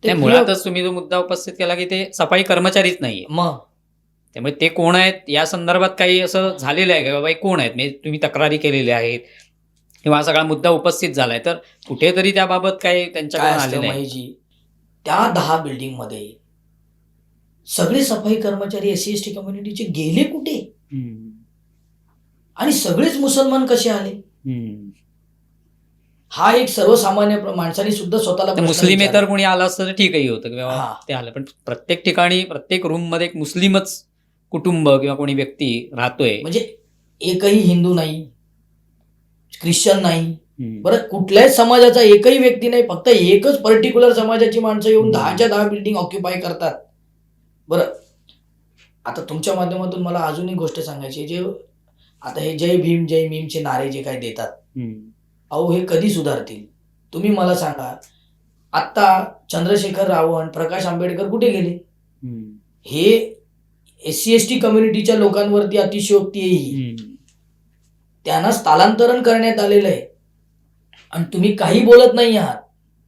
ते मुळातच तुम्ही जो मुद्दा उपस्थित केला की ते सफाई कर्मचारीच नाहीये, मग त्यामुळे ते कोण आहेत या संदर्भात काही असं झालेलं आहे का बाबा हे कोण आहेत, म्हणजे तुम्ही तक्रारी केलेल्या आहेत किंवा हा सगळा मुद्दा उपस्थित झालाय, तर कुठेतरी त्याबाबत काही काय त्यांच्याकडून असतं आलेलं आहे? महेशजी, त्या 10 बिल्डिंगमध्ये सगळे सफाई कर्मचारी SC ST कम्युनिटीचे गेले कुठे? आणि सगळेच मुसलमान कसे आले? हा एक सर्वसामान्य माणसाने सुद्धा स्वतःला प्रश्न मुस्लिमेतर विचारला. कोणी आलं असतं तर ठीकही होतं किंवा हा. ते आलं, पण प्रत्येक ठिकाणी प्रत्येक रूम मध्ये एक मुस्लिमच कुटुंब किंवा कोणी व्यक्ती राहतोय. म्हणजे एकही हिंदू नाही, ख्रिश्चन नाही, बरं कुठल्याच समाजाचा एकही व्यक्ती नाही, फक्त एकच पर्टिक्युलर समाजाची माणसं येऊन 10च्या 10 बिल्डिंग ऑक्युपाय करतात. बरं आता तुमच्या माध्यमातून मला अजून एक गोष्ट सांगायची, जे आता हे जय भीम जय मीमचे नारे जे काही देतात, अहो हे कधी सुधारतील? तुम्ही मला सांगा. आत्ता चंद्रशेखर राव आणि प्रकाश आंबेडकर कुठे गेले? हे SC ST कम्युनिटीच्या लोकांवरती अतिशयोक्ती आहे ही. त्यांना स्थलांतरण करण्यात आलेलं आहे आणि तुम्ही काही बोलत नाही आहात.